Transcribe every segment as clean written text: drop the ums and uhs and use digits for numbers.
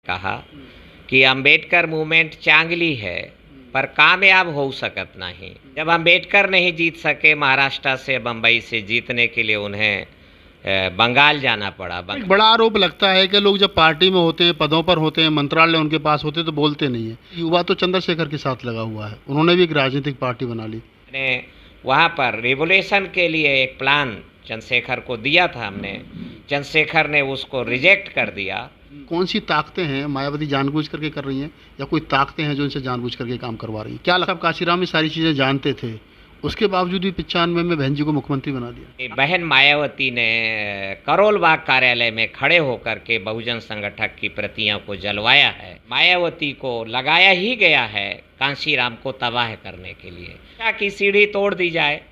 कहा कि अंबेडकर मूवमेंट चांगली है पर कामयाब हो सकत नहीं। जब अंबेडकर नहीं जीत सके महाराष्ट्र से बम्बई से, जीतने के लिए उन्हें बंगाल जाना पड़ा। एक बड़ा आरोप लगता है कि लोग जब पार्टी में होते हैं, पदों पर होते हैं, मंत्रालय उनके पास होते हैं तो बोलते नहीं है। युवा तो चंद्रशेखर के साथ लगा हुआ है, उन्होंने भी एक राजनीतिक पार्टी बना ली। ने वहाँ पर रिवोल्यूशन के लिए एक प्लान चंद्रशेखर को दिया था हमने, चंद्रशेखर ने उसको रिजेक्ट कर दिया। कौन सी ताकतें हैं मायावती जानबूझ करके कर रही हैं या कोई ताकतें हैं जो इनसे जानबूझ करके काम करवा रही हैं? क्या लगता है काशीराम ये सारी चीज़ें जानते थे, उसके बावजूद भी 95 में बहन जी को मुख्यमंत्री बना दिया? बहन मायावती ने करोल बाग कार्यालय में खड़े होकर के बहुजन संगठक की प्रतियां को जलवाया है। मायावती को लगाया ही गया है कांशीराम को तबाह करने के लिए, क्या कि सीढ़ी तोड़ दी जाए।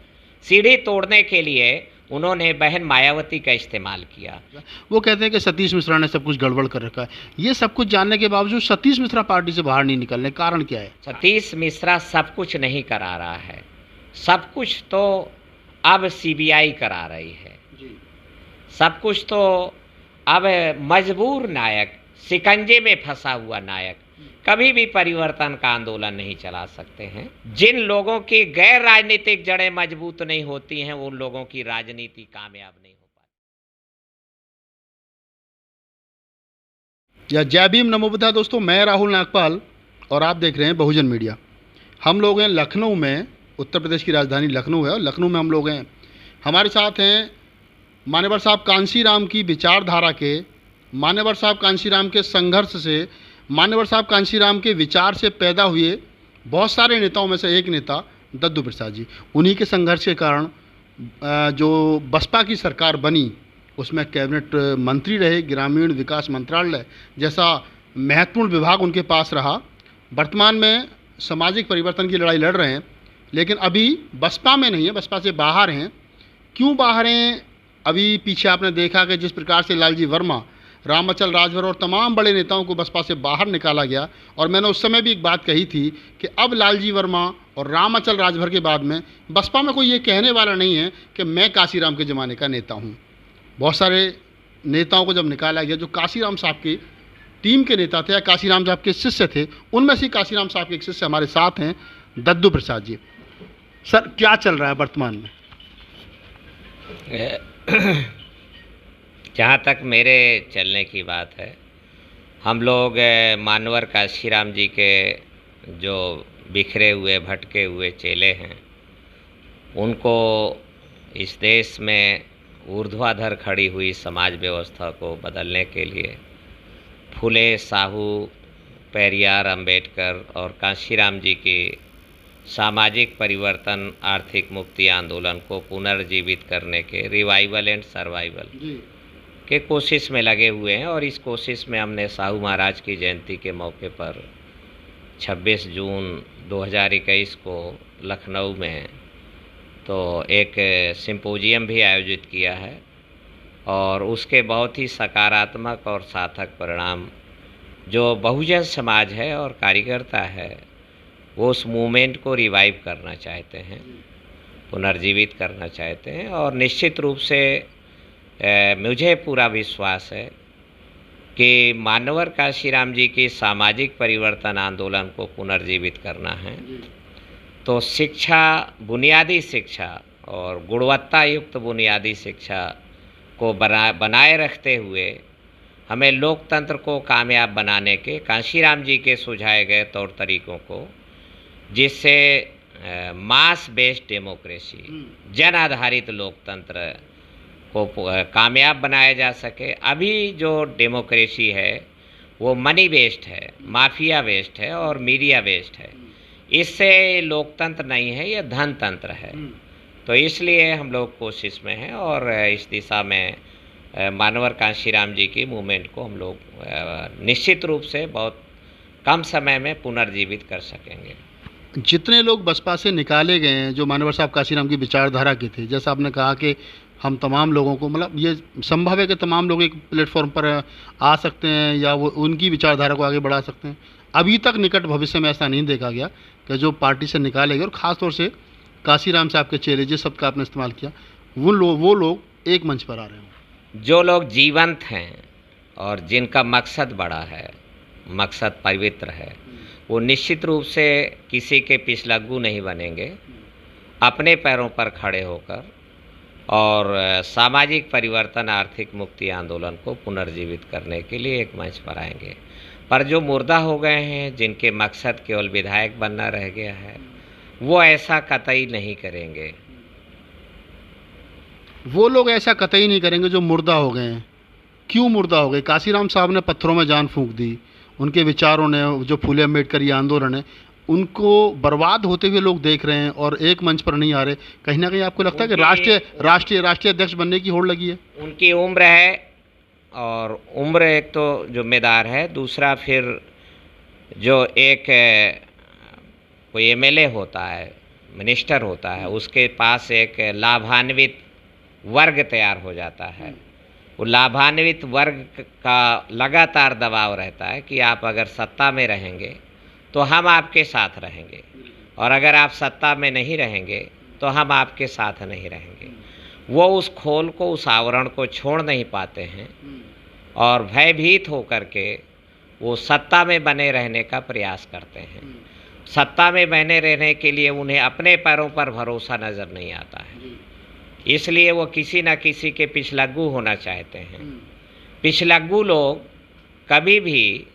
सीढ़ी तोड़ने के लिए उन्होंने बहन मायावती का इस्तेमाल किया। वो कहते हैं कि सतीश मिश्रा ने सब कुछ गड़बड़ कर रखा है। ये सब कुछ जानने के बावजूद सतीश मिश्रा पार्टी से बाहर नहीं निकलने, कारण क्या है? सतीश मिश्रा सब कुछ नहीं करा रहा है, सब कुछ तो अब सीबीआई करा रही है। सब कुछ तो अब मजबूर नायक, शिकंजे में फंसा हुआ नायक कभी भी परिवर्तन का आंदोलन नहीं चला सकते हैं। जिन लोगों की गैर राजनीतिक जड़ें मजबूत नहीं होती हैं, उन लोगों की राजनीति कामयाब नहीं हो पाती। या जय भीम नमो बुद्धाय। दोस्तों, मैं राहुल नागपाल और आप देख रहे हैं बहुजन मीडिया। हम लोग हैं लखनऊ में, उत्तर प्रदेश की राजधानी लखनऊ है और लखनऊ में हम लोग हैं। हमारे साथ हैं मान्यवर साहब कांशीराम की विचारधारा के, मान्यवर साहब कांशीराम के संघर्ष से, मान्यवर साहब कांशीराम के विचार से पैदा हुए बहुत सारे नेताओं में से एक नेता दद्दू प्रसाद जी। उन्हीं के संघर्ष के कारण जो बसपा की सरकार बनी उसमें कैबिनेट मंत्री रहे, ग्रामीण विकास मंत्रालय जैसा महत्वपूर्ण विभाग उनके पास रहा। वर्तमान में सामाजिक परिवर्तन की लड़ाई लड़ रहे हैं, लेकिन अभी बसपा में नहीं है, बसपा से बाहर हैं। क्यों बाहर हैं? अभी पीछे आपने देखा कि जिस प्रकार से लालजी वर्मा, रामअचल राजभर और तमाम बड़े नेताओं को बसपा से बाहर निकाला गया, और मैंने उस समय भी एक बात कही थी कि अब लालजी वर्मा और रामअचल राजभर के बाद में बसपा में कोई ये कहने वाला नहीं है कि मैं काशीराम के ज़माने का नेता हूँ। बहुत सारे नेताओं को जब निकाला गया जो काशीराम साहब की टीम के नेता थे या काशीराम साहब के शिष्य थे, उनमें से काशीराम साहब के एक शिष्य हमारे साथ हैं दद्दू प्रसाद जी। सर, क्या चल रहा है वर्तमान में? जहाँ तक मेरे चलने की बात है, हम लोग मानवर काशीराम जी के जो बिखरे हुए भटके हुए चेले हैं, उनको इस देश में ऊर्ध्वाधर खड़ी हुई समाज व्यवस्था को बदलने के लिए फुले, साहू, पेरियार, अंबेडकर और कांशीराम जी की सामाजिक परिवर्तन, आर्थिक मुक्ति आंदोलन को पुनर्जीवित करने के रिवाइवल एंड सर्वाइवल के कोशिश में लगे हुए हैं। और इस कोशिश में हमने साहू महाराज की जयंती के मौके पर 26 जून 2021 को लखनऊ में तो एक सिंपोजियम भी आयोजित किया है, और उसके बहुत ही सकारात्मक और सार्थक परिणाम जो बहुजन समाज है और कार्यकर्ता है वो उस मूवमेंट को रिवाइव करना चाहते हैं, पुनर्जीवित करना चाहते हैं। और निश्चित रूप से मुझे पूरा विश्वास है कि मानवर काशीराम जी की सामाजिक परिवर्तन आंदोलन को पुनर्जीवित करना है तो शिक्षा, बुनियादी शिक्षा और गुणवत्ता युक्त बुनियादी शिक्षा को बनाए रखते हुए हमें लोकतंत्र को कामयाब बनाने के कांशीराम जी के सुझाए गए तौर तरीकों को, जिससे मास बेस्ड डेमोक्रेसी, जन आधारित लोकतंत्र को कामयाब बनाया जा सके। अभी जो डेमोक्रेसी है वो मनी बेस्ड है, माफिया बेस्ड है और मीडिया बेस्ड है। इससे लोकतंत्र नहीं है, ये धन तंत्र है। तो इसलिए हम लोग कोशिश में हैं और इस दिशा में मानवर कांशीराम जी की मूवमेंट को हम लोग निश्चित रूप से बहुत कम समय में पुनर्जीवित कर सकेंगे। जितने लोग बसपा से निकाले गए हैं जो मान्यवर साहब काशीराम की विचारधारा के थे, जैसा आपने कहा कि हम तमाम लोगों को, मतलब ये संभव है कि तमाम लोग एक प्लेटफॉर्म पर आ सकते हैं या वो उनकी विचारधारा को आगे बढ़ा सकते हैं। अभी तक निकट भविष्य में ऐसा नहीं देखा गया कि जो पार्टी से निकाले गए, और ख़ासतौर से काशीराम साहब के चेहरे, जिस शब्द का आपने इस्तेमाल किया, वो लोग एक मंच पर आ रहे हों। जो लोग जीवंत हैं और जिनका मकसद बड़ा है मकसद पवित्र है, वो निश्चित रूप से किसी के पिछलग्गू नहीं बनेंगे। अपने पैरों पर खड़े होकर और सामाजिक परिवर्तन, आर्थिक मुक्ति आंदोलन को पुनर्जीवित करने के लिए एक मंच पर आएंगे। पर जो मुर्दा हो गए हैं, जिनके मकसद केवल विधायक बनना रह गया है, वो ऐसा कतई नहीं करेंगे। वो लोग ऐसा कतई नहीं करेंगे जो मुर्दा हो गए हैं। क्यों मुर्दा हो गए? काशीराम साहब ने पत्थरों में जान फूंक दी, उनके विचारों ने, जो फूले अम्बेडकर ये आंदोलन है, उनको बर्बाद होते हुए लोग देख रहे हैं और एक मंच पर नहीं आ रहे। कहीं ना कहीं आपको लगता है कि राष्ट्रीय अध्यक्ष बनने की होड़ लगी है? उनकी उम्र है, और उम्र एक तो जिम्मेदार है, दूसरा फिर जो एक कोई एमएलए होता है, मिनिस्टर होता है, उसके पास एक लाभान्वित वर्ग तैयार हो जाता है। वो लाभान्वित वर्ग का लगातार दबाव रहता है कि आप अगर सत्ता में रहेंगे तो हम आपके साथ रहेंगे, और अगर आप सत्ता में नहीं रहेंगे तो हम आपके साथ नहीं रहेंगे। वो उस खोल को, उस आवरण को छोड़ नहीं पाते हैं और भयभीत होकर के वो सत्ता में बने रहने का प्रयास करते हैं। सत्ता में बने रहने के लिए उन्हें अपने पैरों पर भरोसा नज़र नहीं आता है, इसलिए वो किसी न किसी के पिछलग्गू होना चाहते हैं। पिछलग्गू लोग कभी भी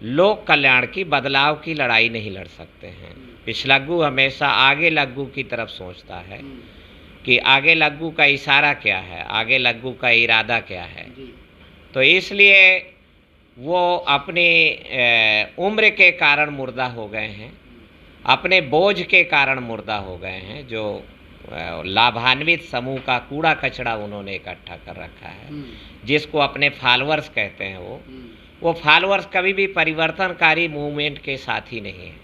लोक कल्याण की, बदलाव की लड़ाई नहीं लड़ सकते हैं। पिछलग्गू हमेशा आगे लग्गू की तरफ सोचता है कि आगे लग्गू का इशारा क्या है, आगे लग्गू का इरादा क्या है। तो इसलिए वो अपनी उम्र के कारण मुर्दा हो गए हैं, अपने बोझ के कारण मुर्दा हो गए हैं। जो लाभान्वित समूह का कूड़ा कचरा उन्होंने इकट्ठा कर रखा है, जिसको अपने फॉलोअर्स कहते हैं, वो फॉलोअर्स कभी भी परिवर्तनकारी मूवमेंट के साथ ही नहीं है।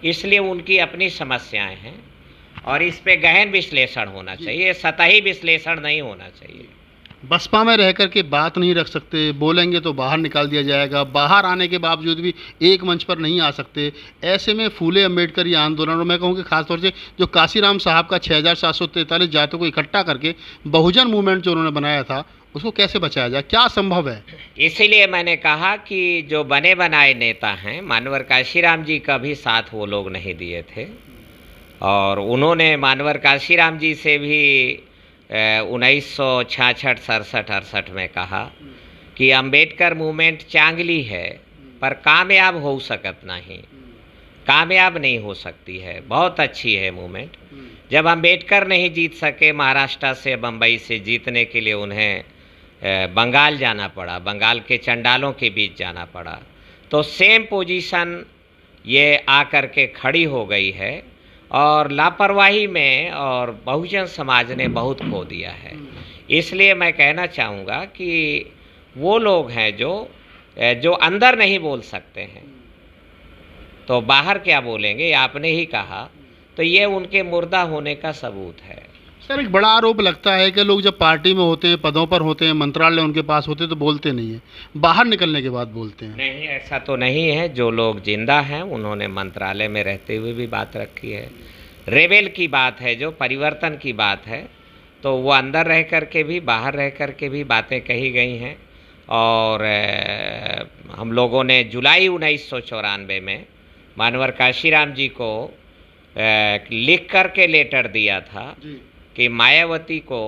इसलिए उनकी अपनी समस्याएं हैं और इस पे गहन विश्लेषण होना चाहिए, सतही विश्लेषण नहीं होना चाहिए। बसपा में रह कर के बात नहीं रख सकते, बोलेंगे तो बाहर निकाल दिया जाएगा, बाहर आने के बावजूद भी एक मंच पर नहीं आ सकते। ऐसे में फूले अम्बेडकर ये आंदोलन, और मैं कहूँ कि खासतौर से जो काशीराम साहब का 6743 जातों को इकट्ठा करके बहुजन मूवमेंट जो उन्होंने बनाया था, उसको कैसे बचाया जाए? क्या संभव है? इसीलिए मैंने कहा कि जो बने बनाए नेता हैं, मानवर काशीराम जी का भी साथ वो लोग नहीं दिए थे, और उन्होंने मानवर काशीराम जी से भी 1966, 67, 68 में कहा कि अम्बेडकर मूवमेंट चांगली है पर कामयाब हो सकत नहीं, कामयाब नहीं हो सकती है, बहुत अच्छी है मूवमेंट। जब अम्बेडकर नहीं जीत सके महाराष्ट्र से, बम्बई से, जीतने के लिए उन्हें बंगाल जाना पड़ा, बंगाल के चंडालों के बीच जाना पड़ा, तो सेम पोजीशन ये आकर के खड़ी हो गई है। और लापरवाही में और बहुजन समाज ने बहुत खो दिया है। इसलिए मैं कहना चाहूँगा कि वो लोग हैं जो अंदर नहीं बोल सकते हैं तो बाहर क्या बोलेंगे, आपने ही कहा, तो ये उनके मुर्दा होने का सबूत है। सर, एक बड़ा आरोप लगता है कि लोग जब पार्टी में होते हैं, पदों पर होते हैं, मंत्रालय उनके पास होते हैं, तो बोलते नहीं है, बाहर निकलने के बाद बोलते हैं। नहीं, ऐसा तो नहीं है। जो लोग जिंदा हैं उन्होंने मंत्रालय में रहते हुए भी बात रखी है। रेबेल की बात है, जो परिवर्तन की बात है, तो वो अंदर रह कर के भी, बाहर रह कर के भी बातें कही गई हैं। और हम लोगों ने जुलाई 1994 में मानवर काशीराम जी को लिख कर के लेटर दिया था कि मायावती को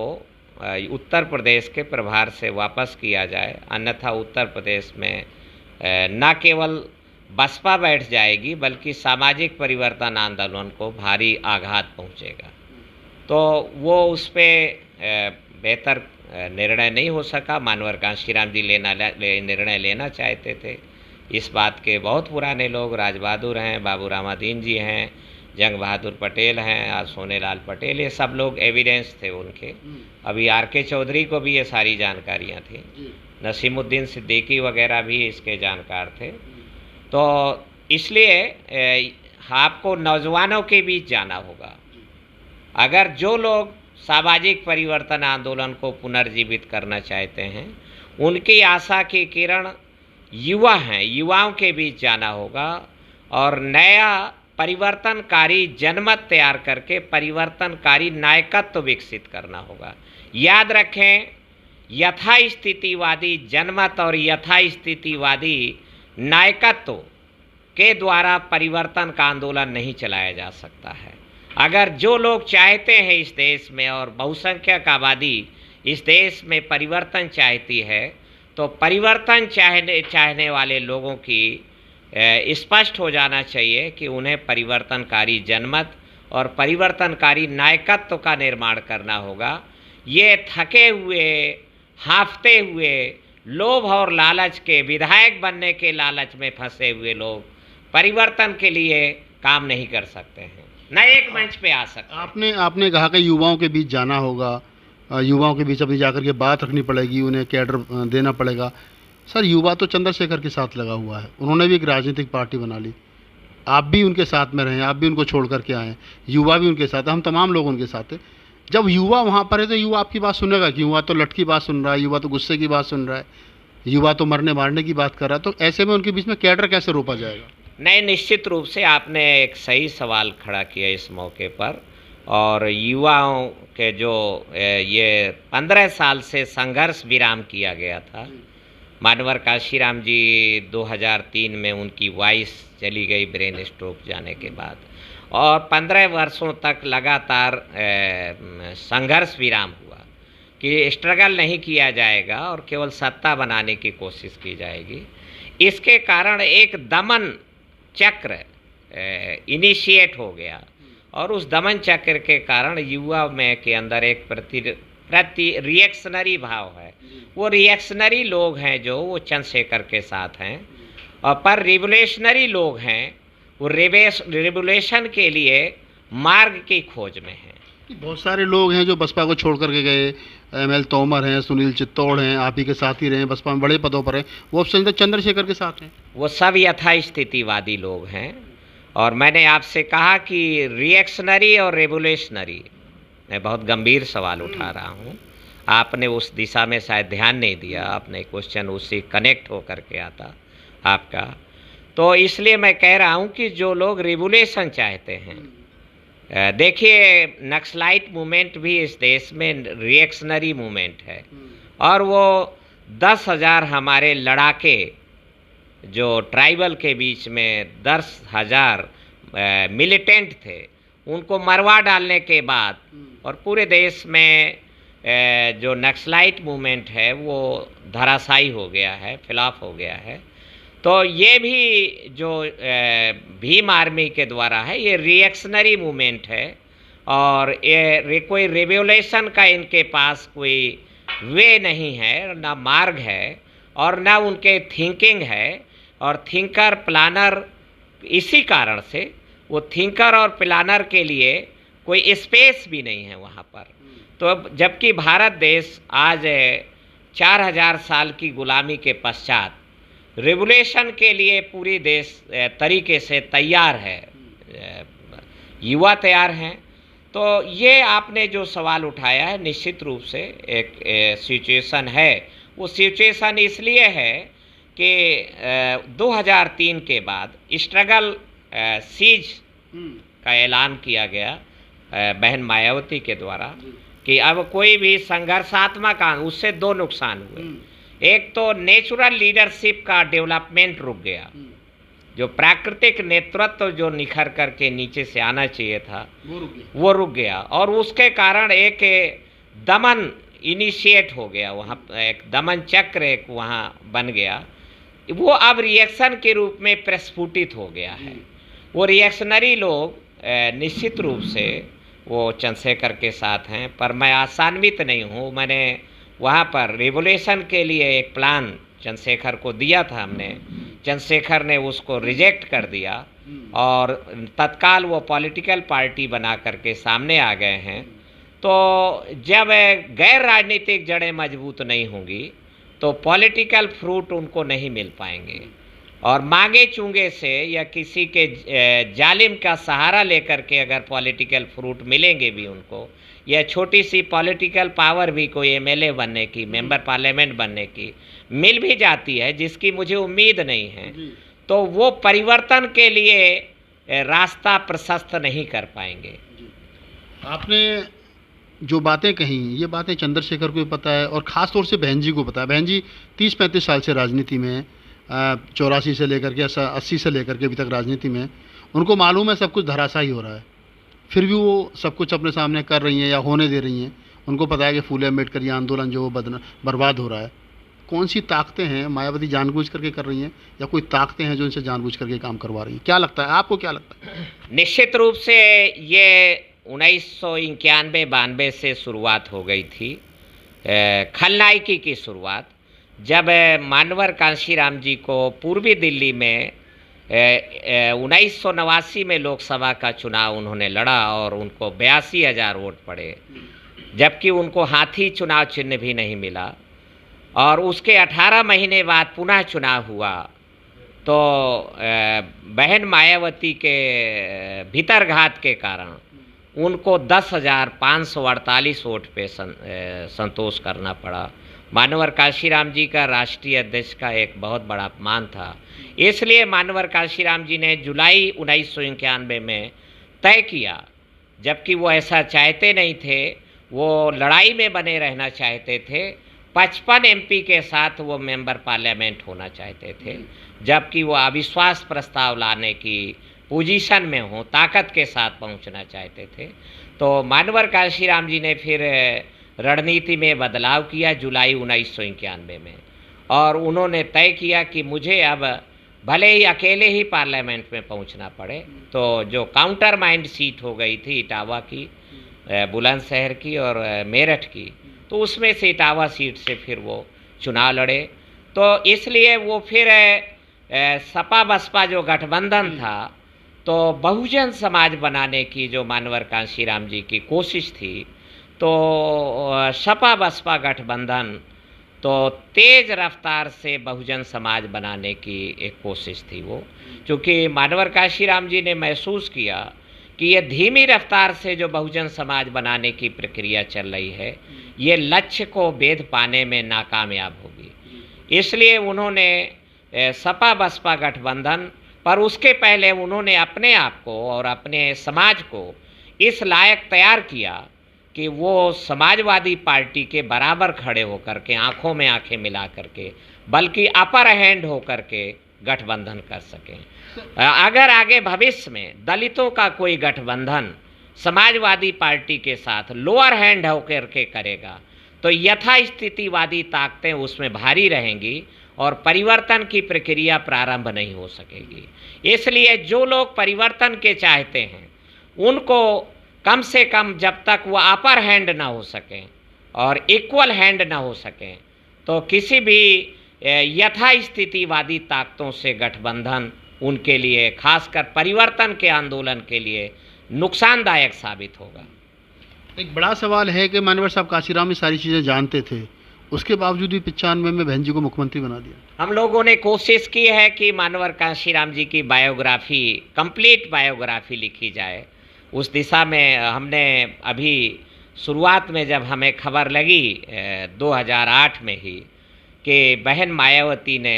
उत्तर प्रदेश के प्रभार से वापस किया जाए, अन्यथा उत्तर प्रदेश में न केवल बसपा बैठ जाएगी बल्कि सामाजिक परिवर्तन आंदोलन को भारी आघात पहुंचेगा। तो वो उस पर बेहतर निर्णय नहीं हो सका। मानवर काशीराम जी निर्णय लेना चाहते थे। इस बात के बहुत पुराने लोग, राज बहादुर हैं, बाबू रामादीन जी हैं, जंग बहादुर पटेल हैं और सोनेलाल पटेल, ये सब लोग एविडेंस थे उनके। अभी आर.के. चौधरी को भी ये सारी जानकारियाँ थी, नसीमुद्दीन सिद्दीकी वगैरह भी इसके जानकार थे। तो इसलिए आपको नौजवानों के बीच जाना होगा। अगर जो लोग सामाजिक परिवर्तन आंदोलन को पुनर्जीवित करना चाहते हैं, उनकी आशा की किरण युवा हैं, युवाओं के बीच जाना होगा और नया परिवर्तनकारी जनमत तैयार करके परिवर्तनकारी नायकत्व विकसित करना होगा। याद रखें, यथास्थितिवादी जनमत और यथास्थितिवादी नायकत्व के द्वारा परिवर्तन का आंदोलन नहीं चलाया जा सकता है। अगर जो लोग चाहते हैं इस देश में, और बहुसंख्यक आबादी इस देश में परिवर्तन चाहती है, तो परिवर्तन चाहने वाले लोगों की स्पष्ट हो जाना चाहिए कि उन्हें परिवर्तनकारी जनमत और परिवर्तनकारी नायकत्व का निर्माण करना होगा। ये थके हुए, हांफते हुए, लोभ और लालच के, विधायक बनने के लालच में फंसे हुए लोग परिवर्तन के लिए काम नहीं कर सकते हैं, न एक मंच पे आ सकते हैं। आपने कहा कि युवाओं के बीच जाना होगा, युवाओं के बीच अपनी जाकर के बात रखनी पड़ेगी, उन्हें कैडर देना पड़ेगा। सर, युवा तो चंद्रशेखर के साथ लगा हुआ है, उन्होंने भी एक राजनीतिक पार्टी बना ली, आप भी उनके साथ में रहे, आप भी उनको छोड़ करके आए, युवा भी उनके साथ, हम तमाम लोग उनके साथ हैं। जब युवा वहाँ पर है तो युवा आपकी बात सुनेगा कि युवा तो लठ की बात सुन रहा है, युवा तो गुस्से की बात सुन रहा है, युवा तो मरने मारने की बात कर रहा है, तो ऐसे में उनके बीच में कैडर कैसे रोका जाएगा? नहीं, निश्चित रूप से आपने एक सही सवाल खड़ा किया इस मौके पर। और युवाओं के जो ये 15 साल से संघर्ष विराम किया गया था, मानवर काशीराम जी 2003 में उनकी वॉइस चली गई ब्रेन स्ट्रोक जाने के बाद, और 15 वर्षों तक लगातार संघर्ष विराम हुआ कि स्ट्रगल नहीं किया जाएगा और केवल सत्ता बनाने की कोशिश की जाएगी। इसके कारण एक दमन चक्र इनिशिएट हो गया, और उस दमन चक्र के कारण युवा में के अंदर एक प्रति रिएक्शनरी भाव है। वो रिएक्शनरी लोग हैं जो वो चंद्रशेखर के साथ हैं, और पर रिवोल्यूशनरी लोग हैं वो रिवोल्यूशन के लिए मार्ग की खोज में हैं। बहुत सारे लोग हैं जो बसपा को छोड़ करके गए, ML तोमर हैं, सुनील चित्तौड़ हैं, आप ही के साथ ही रहे, बसपा में बड़े पदों पर हैं, वो अब चंद्रशेखर के साथ हैं। वो सब यथास्थितिवादी लोग हैं, और मैंने आपसे कहा कि रिएक्शनरी और रेवोल्यूशनरी, मैं बहुत गंभीर सवाल उठा रहा हूँ, आपने उस दिशा में शायद ध्यान नहीं दिया, आपने क्वेश्चन उससे कनेक्ट हो करके आता आपका, तो इसलिए मैं कह रहा हूँ कि जो लोग रिवोल्यूशन चाहते हैं, देखिए नक्सलाइट मूवमेंट भी इस देश में रिएक्शनरी मूवमेंट है, और वो 10,000 हमारे लड़ाके जो ट्राइबल के बीच में 10,000 मिलिटेंट थे, उनको मरवा डालने के बाद और पूरे देश में जो नक्सलाइट मूवमेंट है वो धराशायी हो गया है, फ्लॉप हो गया है। तो ये भी जो भीम आर्मी के द्वारा है, ये रिएक्शनरी मूवमेंट है, और ये कोई रिवोल्यूशन का इनके पास कोई वे नहीं है, ना मार्ग है, और ना उनके थिंकिंग है, और थिंकर प्लानर, इसी कारण से वो थिंकर और प्लानर के लिए कोई स्पेस भी नहीं है वहाँ पर। तो जबकि भारत देश आज 4000 साल की गुलामी के पश्चात रिवोल्यूशन के लिए पूरी देश तरीके से तैयार है, युवा तैयार हैं। तो ये आपने जो सवाल उठाया है, निश्चित रूप से एक सिचुएशन है। वो सिचुएशन इसलिए है कि 2003 के बाद स्ट्रगल सीज का ऐलान किया गया बहन मायावती के द्वारा कि अब कोई भी संघर्षात्मक, उससे दो नुकसान हुए। एक तो नेचुरल लीडरशिप का डेवलपमेंट रुक गया, जो प्राकृतिक नेतृत्व जो निखर करके नीचे से आना चाहिए था वो रुक गया, और उसके कारण एक दमन इनिशिएट हो गया, वहाँ एक दमन चक्र एक वहाँ बन गया, वो अब रिएक्शन के रूप में प्रस्फुटित हो गया है। वो रिएक्शनरी लोग निश्चित रूप से वो चंद्रशेखर के साथ हैं, पर मैं आशान्वित नहीं हूँ। मैंने वहाँ पर रिवोल्यूशन के लिए एक प्लान चंद्रशेखर को दिया था हमने, चंद्रशेखर ने उसको रिजेक्ट कर दिया, और तत्काल वो पॉलिटिकल पार्टी बना करके सामने आ गए हैं। तो जब गैर राजनीतिक जड़ें मजबूत नहीं होंगी तो पॉलिटिकल फ्रूट उनको नहीं मिल पाएंगे, और मांगे चूंगे से या किसी के जालिम का सहारा लेकर के अगर पॉलिटिकल फ्रूट मिलेंगे भी उनको, या छोटी सी पॉलिटिकल पावर भी कोई MLA बनने की, मेंबर पार्लियामेंट बनने की मिल भी जाती है, जिसकी मुझे उम्मीद नहीं है, तो वो परिवर्तन के लिए रास्ता प्रशस्त नहीं कर पाएंगे। आपने जो बातें कही, ये बातें चंद्रशेखर को भी पता है, और ख़ास तौर से बहन जी को पता है। बहन जी 30-35 साल से राजनीति में हैं, 84 से लेकर के 80 से लेकर के अभी तक राजनीति में, उनको मालूम है सब कुछ धराशायी हो रहा है, फिर भी वो सब कुछ अपने सामने कर रही हैं या होने दे रही हैं। उनको पता है कि फूले अम्बेडकर ये आंदोलन जो बर्बाद हो रहा है। कौन सी ताकतें हैं, मायावती जानबूझ करके कर रही हैं या कोई ताकतें हैं जो इनसे जानबूझ करके काम करवा रही हैं? क्या लगता है आपको, क्या लगता है? निश्चित रूप से ये 1991-92 से शुरुआत हो गई थी, खलनायकी की शुरुआत, जब मानवर कांशीराम जी को पूर्वी दिल्ली में 1989 में लोकसभा का चुनाव उन्होंने लड़ा और उनको 82,000 वोट पड़े, जबकि उनको हाथी चुनाव चिन्ह भी नहीं मिला। और उसके 18 महीने बाद पुनः चुनाव हुआ तो बहन मायावती के भीतरघात के कारण उनको 10,548 वोट पे संतोष करना पड़ा। मानवर कांशीराम जी का राष्ट्रीय अध्यक्ष का एक बहुत बड़ा अपमान था। इसलिए मानवर कांशीराम जी ने जुलाई 1991 में तय किया, जबकि वो ऐसा चाहते नहीं थे, वो लड़ाई में बने रहना चाहते थे। 55 MP के साथ वो मेंबर पार्लियामेंट होना चाहते थे, जबकि वो अविश्वास प्रस्ताव लाने की पोजीशन में हो, ताकत के साथ पहुंचना चाहते थे। तो मानवर कांशीराम जी ने फिर रणनीति में बदलाव किया जुलाई 1991 में, और उन्होंने तय किया कि मुझे अब भले ही अकेले ही पार्लियामेंट में पहुंचना पड़े। तो जो काउंटर माइंड सीट हो गई थी इटावा की, बुलंदशहर की और मेरठ की, तो उसमें से इटावा सीट से फिर वो चुनाव लड़े। तो इसलिए वो फिर सपा बसपा जो गठबंधन था, तो बहुजन समाज बनाने की जो मानवर कांशीराम जी की कोशिश थी, तो सपा बसपा गठबंधन तो तेज रफ्तार से बहुजन समाज बनाने की एक कोशिश थी वो, क्योंकि मानवर कांशीराम जी ने महसूस किया कि ये धीमी रफ्तार से जो बहुजन समाज बनाने की प्रक्रिया चल रही है, ये लक्ष्य को वेध पाने में नाकामयाब होगी। इसलिए उन्होंने सपा बसपा गठबंधन, पर उसके पहले उन्होंने अपने आप को और अपने समाज को इस लायक तैयार किया कि वो समाजवादी पार्टी के बराबर खड़े होकर के, आंखों में आंखें मिला करके, बल्कि अपर हैंड होकर के गठबंधन कर सकें। अगर आगे भविष्य में दलितों का कोई गठबंधन समाजवादी पार्टी के साथ लोअर हैंड होकर के करेगा, तो यथास्थितिवादी ताकतें उसमें भारी रहेंगी और परिवर्तन की प्रक्रिया प्रारंभ नहीं हो सकेगी। इसलिए जो लोग परिवर्तन के चाहते हैं, उनको कम से कम जब तक वो अपर हैंड ना हो सकें और इक्वल हैंड ना हो सकें, तो किसी भी यथास्थितिवादी ताकतों से गठबंधन उनके लिए, खासकर परिवर्तन के आंदोलन के लिए, नुकसानदायक साबित होगा। एक बड़ा सवाल है कि मानवर साहब कांशीराम ये सारी चीज़ें जानते थे, उसके बावजूद भी 95 में बहन जी को मुख्यमंत्री बना दिया। हम लोगों ने कोशिश की है कि मानवर कांशीराम जी की बायोग्राफी, कंप्लीट बायोग्राफी लिखी जाए। उस दिशा में हमने अभी शुरुआत में जब हमें खबर लगी 2008 में ही कि बहन मायावती ने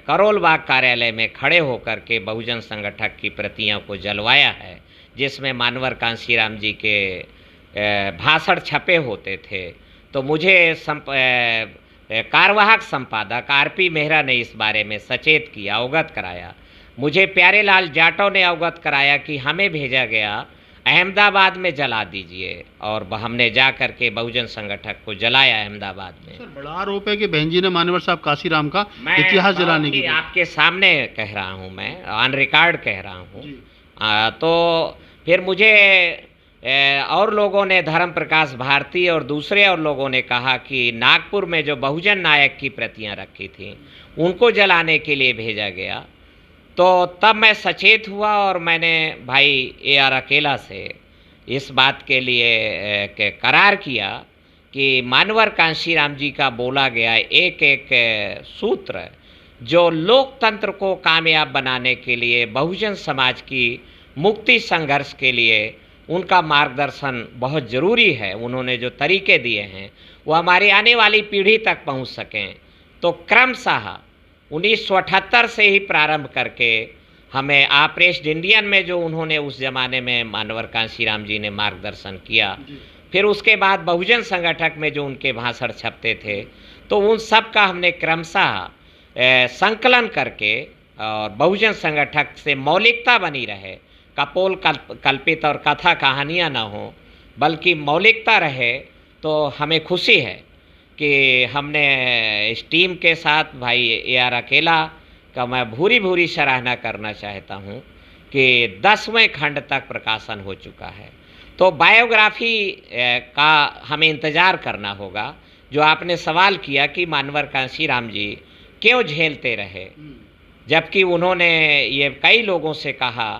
करोलबाग कार्यालय में खड़े होकर के बहुजन संगठक की प्रतियां को जलवाया है, जिसमें मानवर कांशीराम जी के भाषण छपे होते थे, तो मुझे कार्यवाहक संपादक RP मेहरा ने इस बारे में सचेत किया, अवगत कराया। मुझे प्यारेलाल जाटव ने अवगत कराया कि हमें भेजा गया, अहमदाबाद में जला दीजिए, और हमने जा कर के बहुजन संगठक को जलाया अहमदाबाद में। सर, बड़ा आरोप है कि बहन जी ने मानवर साहब कांशीराम का इतिहास जलाने की। आपके सामने कह रहा हूँ, मैं ऑन रिकॉर्ड कह रहा हूँ। तो फिर मुझे और लोगों ने, धर्म प्रकाश भारती और दूसरे और लोगों ने कहा कि नागपुर में जो बहुजन नायक की प्रतियां रखी थी, उनको जलाने के लिए भेजा गया। तो तब मैं सचेत हुआ और मैंने भाई AR अकेला से इस बात के लिए करार किया कि मानवर कांशीराम जी का बोला गया एक एक सूत्र जो लोकतंत्र को कामयाब बनाने के लिए, बहुजन समाज की मुक्ति संघर्ष के लिए उनका मार्गदर्शन बहुत ज़रूरी है। उन्होंने जो तरीके दिए हैं वो हमारी आने वाली पीढ़ी तक पहुंच सकें, तो क्रमशः 1978 से ही प्रारंभ करके हमें ऑपरेशन इंडियन में जो उन्होंने उस ज़माने में मानवर कांशीराम जी ने मार्गदर्शन किया, फिर उसके बाद बहुजन संगठक में जो उनके भाषण छपते थे, तो उन सब का हमने क्रमशः संकलन करके और बहुजन संगठक से मौलिकता बनी रहे, कपोल कल्पित और कथा कहानियाँ ना हो, बल्कि मौलिकता रहे, तो हमें खुशी है कि हमने इस टीम के साथ भाई AR अकेला का मैं भूरी भूरी सराहना करना चाहता हूँ कि 10वें खंड तक प्रकाशन हो चुका है। तो बायोग्राफी का हमें इंतज़ार करना होगा। जो आपने सवाल किया कि मानवर कांशीराम जी क्यों झेलते रहे, जबकि उन्होंने ये कई लोगों से कहा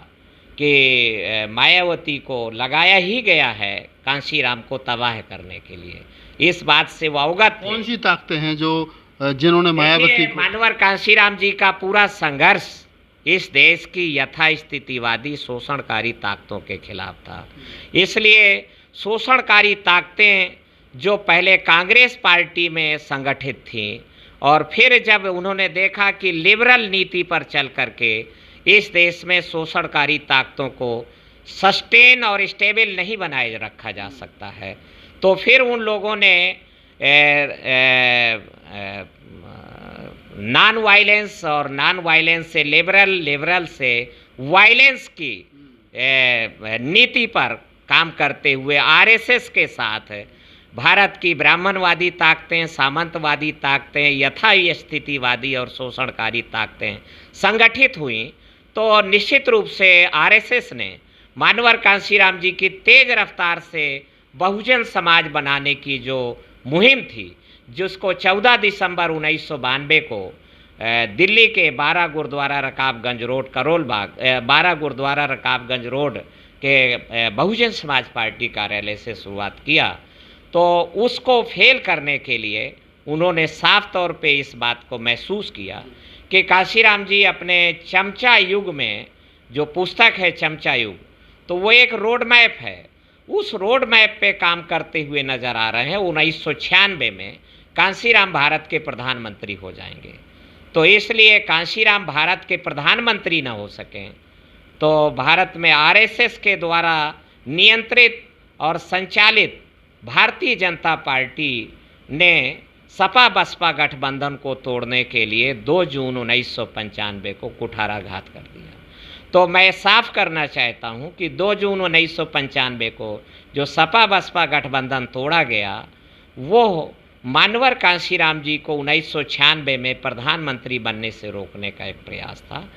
कि मायावती को लगाया ही गया है कांशीराम को तबाह करने के लिए। इस बात से वो अवगत थे। कौन सी ताकतें हैं जो जिन्होंने मायावती को... मानवर कांशीराम जी का पूरा संघर्ष इस देश की यथास्थितिवादी शोषणकारी ताकतों के खिलाफ था। इसलिए शोषणकारी ताकतें जो पहले कांग्रेस पार्टी में संगठित थीं, और फिर जब उन्होंने देखा कि लिबरल नीति पर चल करके इस देश में शोषणकारी ताकतों को सस्टेन और स्टेबल नहीं बनाए रखा जा सकता है, तो फिर उन लोगों ने नॉन वायलेंस और नॉन वायलेंस से लिबरल से वायलेंस की नीति पर काम करते हुए RSS के साथ भारत की ब्राह्मणवादी ताकतें, सामंतवादी ताकतें, यथास्थितिवादी और शोषणकारी ताकतें संगठित हुई। तो निश्चित रूप से RSS ने मानवर कांशीराम जी की तेज रफ्तार से बहुजन समाज बनाने की जो मुहिम थी, जिसको 14 दिसंबर 1992 को दिल्ली के 12 गुरुद्वारा रकाबगंज रोड करोल बाग 12 गुरुद्वारा रकाबगंज रोड के बहुजन समाज पार्टी कार्यालय से शुरुआत किया, तो उसको फेल करने के लिए उन्होंने साफ तौर पे इस बात को महसूस किया कि कांशीराम जी अपने चमचा युग में, जो पुस्तक है चमचा युग, तो वो एक रोड मैप है, उस रोड मैप पे काम करते हुए नज़र आ रहे हैं। 1996 में कांशीराम भारत के प्रधानमंत्री हो जाएंगे। तो इसलिए कांशीराम भारत के प्रधानमंत्री न हो सकें, तो भारत में RSS के द्वारा नियंत्रित और संचालित भारतीय जनता पार्टी ने सपा बसपा गठबंधन को तोड़ने के लिए 2 जून 1995 को कुठाराघात कर दिया। तो मैं साफ करना चाहता हूं कि 2 जून 1995 को जो सपा बसपा गठबंधन तोड़ा गया, वो मानवर कांशीराम जी को 1996 में प्रधानमंत्री बनने से रोकने का एक प्रयास था।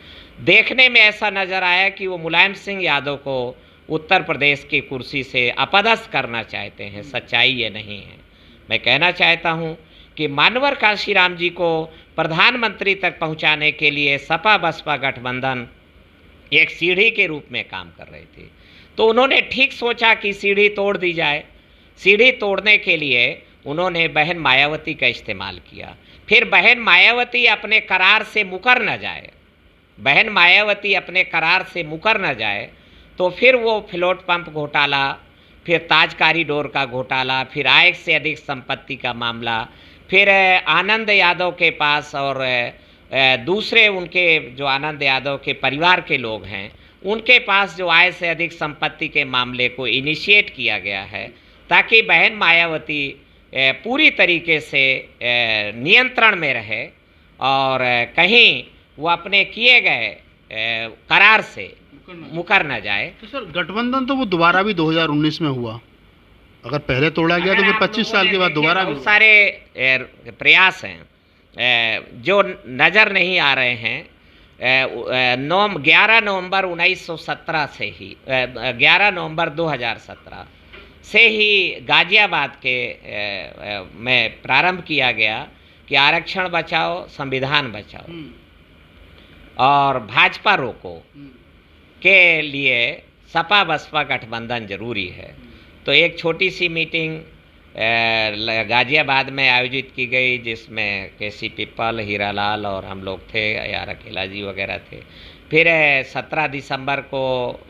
देखने में ऐसा नज़र आया कि वो मुलायम सिंह यादव को उत्तर प्रदेश की कुर्सी से अपदस्थ करना चाहते हैं। सच्चाई ये नहीं है। मैं कहना चाहता हूं कि मानवर कांशीराम जी को प्रधानमंत्री तक पहुंचाने के लिए सपा बसपा गठबंधन एक सीढ़ी के रूप में काम कर रही थी। तो उन्होंने ठीक सोचा कि सीढ़ी तोड़ दी जाए। सीढ़ी तोड़ने के लिए उन्होंने बहन मायावती का इस्तेमाल किया। फिर बहन मायावती अपने करार से मुकर न जाए, बहन मायावती अपने करार से मुकर न जाए, तो फिर वो फ्लोट पंप घोटाला, फिर ताज कॉरिडोर का घोटाला, फिर आय से अधिक संपत्ति का मामला, फिर आनंद यादव के पास और दूसरे उनके जो आनंद यादव के परिवार के लोग हैं, उनके पास जो आय से अधिक संपत्ति के मामले को इनिशिएट किया गया है, ताकि बहन मायावती पूरी तरीके से नियंत्रण में रहे और कहीं वो अपने किए गए करार से मुकर न जाए। तो सर, गठबंधन तो वो दोबारा भी 2019 में हुआ। अगर पहले तोड़ा गया तो फिर 25 साल के बाद दोबारा भी। बहुत सारे प्रयास हैं जो नज़र नहीं आ रहे हैं। 11 नवंबर 1917 से ही 11 नवंबर 2017 से ही गाजियाबाद के में प्रारंभ किया गया कि आरक्षण बचाओ, संविधान बचाओ और भाजपा रोको के लिए सपा बसपा गठबंधन जरूरी है। तो एक छोटी सी मीटिंग गाजियाबाद में आयोजित की गई, जिसमें KC पिप्पल, हीरालाल और हम लोग थे, AR अकेला जी वगैरह थे। फिर 17 दिसंबर को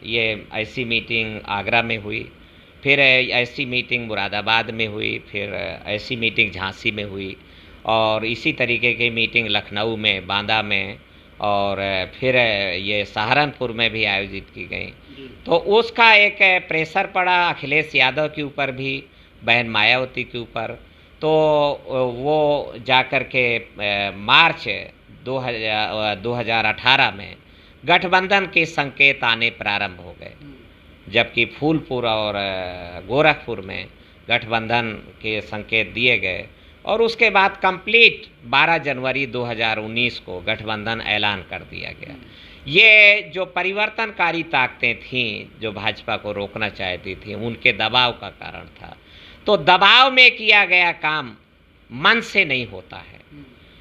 ये ऐसी मीटिंग आगरा में हुई, फिर ऐसी मीटिंग मुरादाबाद में हुई, फिर ऐसी मीटिंग झांसी में हुई, और इसी तरीके की मीटिंग लखनऊ में, बांदा में, और फिर ये सहारनपुर में भी आयोजित की गई। तो उसका एक प्रेशर पड़ा अखिलेश यादव के ऊपर भी, बहन मायावती के ऊपर। तो वो जाकर के मार्च 2018 में गठबंधन के संकेत आने प्रारंभ हो गए, जबकि फूलपुर और गोरखपुर में गठबंधन के संकेत दिए गए और उसके बाद कंप्लीट 12 जनवरी 2019 को गठबंधन ऐलान कर दिया गया। ये जो परिवर्तनकारी ताकतें थीं जो भाजपा को रोकना चाहती थी, उनके दबाव का कारण था। तो दबाव में किया गया काम मन से नहीं होता है,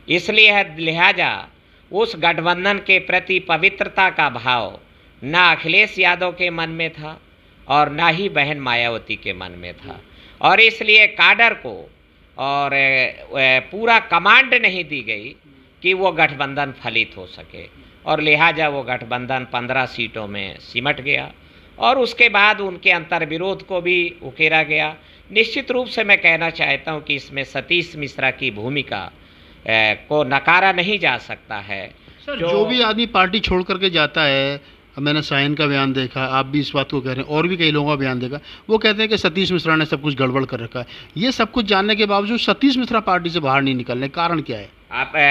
इसलिए लिहाजा उस गठबंधन के प्रति पवित्रता का भाव ना अखिलेश यादव के मन में था और ना ही बहन मायावती के मन में था, और इसलिए काडर को और पूरा कमांड नहीं दी गई कि वो गठबंधन फलित हो सके, और लिहाजा वो गठबंधन 15 सीटों में सिमट गया और उसके बाद उनके अंतर्विरोध को भी उकेरा गया। निश्चित रूप से मैं कहना चाहता हूं कि इसमें सतीश मिश्रा की भूमिका को नकारा नहीं जा सकता है। सर, जो भी आदमी पार्टी छोड़ करके जाता है, मैंने साइन का बयान देखा, आप भी इस बात को कह रहे हैं, और भी कई लोगों का बयान देखा, वो कहते हैं कि सतीश मिश्रा ने सब कुछ गड़बड़ कर रखा है। ये सब कुछ जानने के बावजूद सतीश मिश्रा पार्टी से बाहर नहीं निकल रहे, कारण क्या है?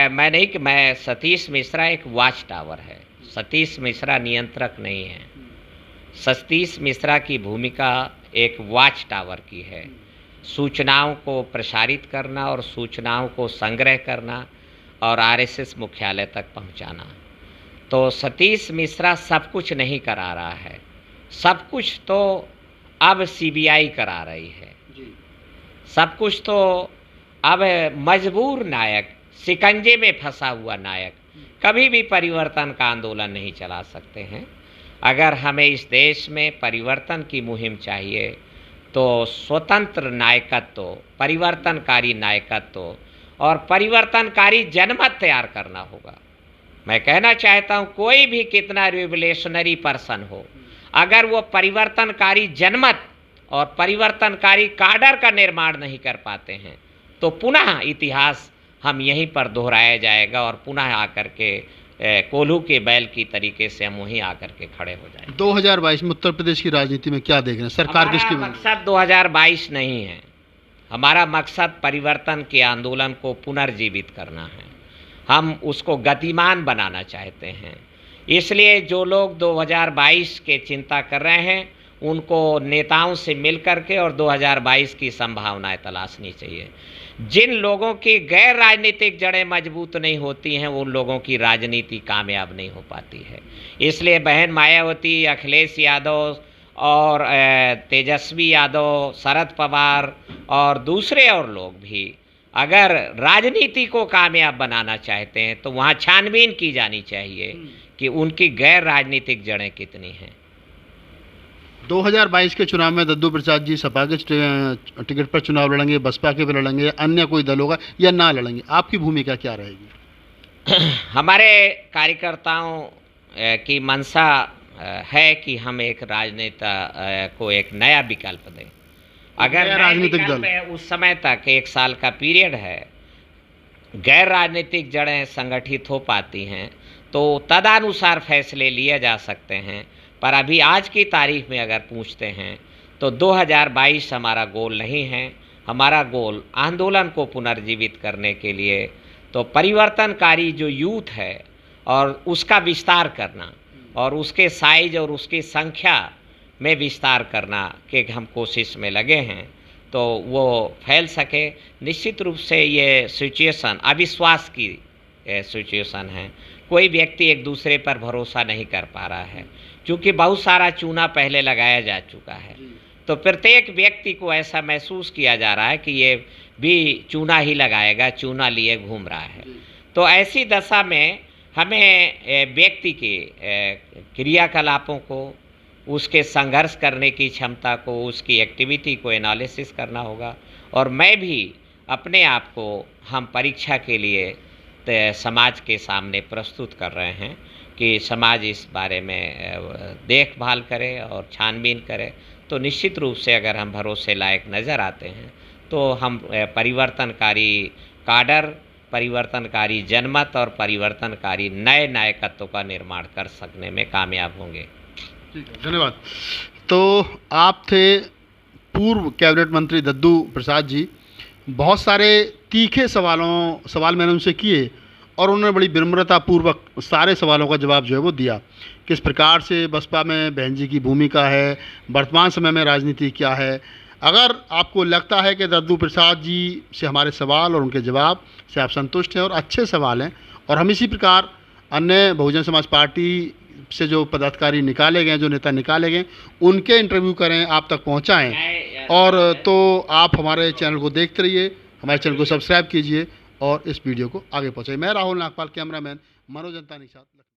मैं सतीश मिश्रा एक वॉच टावर है, सतीश मिश्रा नियंत्रक नहीं है। सतीश मिश्रा की भूमिका एक वॉच टावर की है, सूचनाओं को प्रसारित करना और सूचनाओं को संग्रह करना और आरएसएस मुख्यालय तक पहुंचाना। तो सतीश मिश्रा सब कुछ नहीं करा रहा है, सब कुछ तो अब सीबीआई करा रही है, सब कुछ तो अब मजबूर नायक, शिकंजे में फंसा हुआ नायक कभी भी परिवर्तन का आंदोलन नहीं चला सकते हैं। अगर हमें इस देश में परिवर्तन की मुहिम चाहिए तो स्वतंत्र नायकत्व, परिवर्तनकारी नायकत्व और परिवर्तनकारी जनमत तैयार करना होगा। मैं कहना चाहता हूं, कोई भी कितना रिवोल्यूशनरी पर्सन हो, अगर वो परिवर्तनकारी जनमत और परिवर्तनकारी काडर का निर्माण नहीं कर पाते हैं तो पुनः इतिहास हम यहीं पर दोहराया जाएगा और पुनः आकर के कोल्हू के बैल की तरीके से हम वहीं आकर के खड़े हो जाएंगे। 2022 में उत्तर प्रदेश की राजनीति में क्या देख रहे हैं? सरकार किसकी? मकसद 2022 नहीं है, हमारा मकसद परिवर्तन के आंदोलन को पुनर्जीवित करना है, हम उसको गतिमान बनाना चाहते हैं। इसलिए जो लोग 2022 के चिंता कर रहे हैं उनको नेताओं से मिल करके और 2022 की संभावनाएं तलाशनी चाहिए। जिन लोगों की गैर राजनीतिक जड़ें मजबूत नहीं होती हैं उन लोगों की राजनीति कामयाब नहीं हो पाती है। इसलिए बहन मायावती, अखिलेश यादव और तेजस्वी यादव, शरद पवार और दूसरे और लोग भी अगर राजनीति को कामयाब बनाना चाहते हैं तो वहाँ छानबीन की जानी चाहिए कि उनकी गैर राजनीतिक जड़ें कितनी हैं। 2022 के चुनाव में दद्दू प्रसाद जी सपा के टिकट पर चुनाव लड़ेंगे, बसपा के पर लड़ेंगे, अन्य कोई दल होगा या ना लड़ेंगे? आपकी भूमिका क्या रहेगी? हमारे कार्यकर्ताओं की मंशा है कि हम एक राजनेता को एक नया विकल्प दें। अगर राजनीतिक दल उस समय तक 1 साल का पीरियड है, गैर राजनीतिक जड़ें संगठित हो पाती हैं तो तदनुसार फैसले लिए जा सकते हैं। पर अभी आज की तारीख में अगर पूछते हैं तो 2022 हमारा गोल नहीं है। हमारा गोल आंदोलन को पुनर्जीवित करने के लिए तो परिवर्तनकारी जो यूथ है और उसका विस्तार करना और उसके साइज और उसकी संख्या में विस्तार करना के हम कोशिश में लगे हैं तो वो फैल सके। निश्चित रूप से ये सिचुएशन अविश्वास की सिचुएशन है, कोई व्यक्ति एक दूसरे पर भरोसा नहीं कर पा रहा है क्योंकि बहुत सारा चूना पहले लगाया जा चुका है। तो प्रत्येक व्यक्ति को ऐसा महसूस किया जा रहा है कि ये भी चूना ही लगाएगा, चूना लिए घूम रहा है। तो ऐसी दशा में हमें व्यक्ति के क्रियाकलापों को, उसके संघर्ष करने की क्षमता को, उसकी एक्टिविटी को एनालिसिस करना होगा। और मैं भी अपने आप को हम परीक्षा के लिए समाज के सामने प्रस्तुत कर रहे हैं कि समाज इस बारे में देखभाल करे और छानबीन करे। तो निश्चित रूप से अगर हम भरोसे लायक नज़र आते हैं तो हम परिवर्तनकारी काडर, परिवर्तनकारी जनमत और परिवर्तनकारी नए नायकत्व का निर्माण कर सकने में कामयाब होंगे। ठीक है, धन्यवाद। तो आप थे पूर्व कैबिनेट मंत्री दद्दू प्रसाद जी। बहुत सारे तीखे सवाल मैंने उनसे किए और उन्होंने बड़ी विनम्रतापूर्वक सारे सवालों का जवाब जो है वो दिया। किस प्रकार से बसपा में बहन जी की भूमिका है, वर्तमान समय में राजनीति क्या है। अगर आपको लगता है कि दद्दू प्रसाद जी से हमारे सवाल और उनके जवाब से आप संतुष्ट हैं और अच्छे सवाल हैं, और हम इसी प्रकार अन्य बहुजन समाज पार्टी से जो पदाधिकारी निकाले गए, जो नेता निकाले गए, उनके इंटरव्यू करें, आप तक पहुंचाएं। और तो आप हमारे चैनल को देखते रहिए, हमारे चैनल को सब्सक्राइब कीजिए और इस वीडियो को आगे पहुंचाइए। मैं राहुल नागपाल, कैमरामैन मनोज अंतानी के साथ।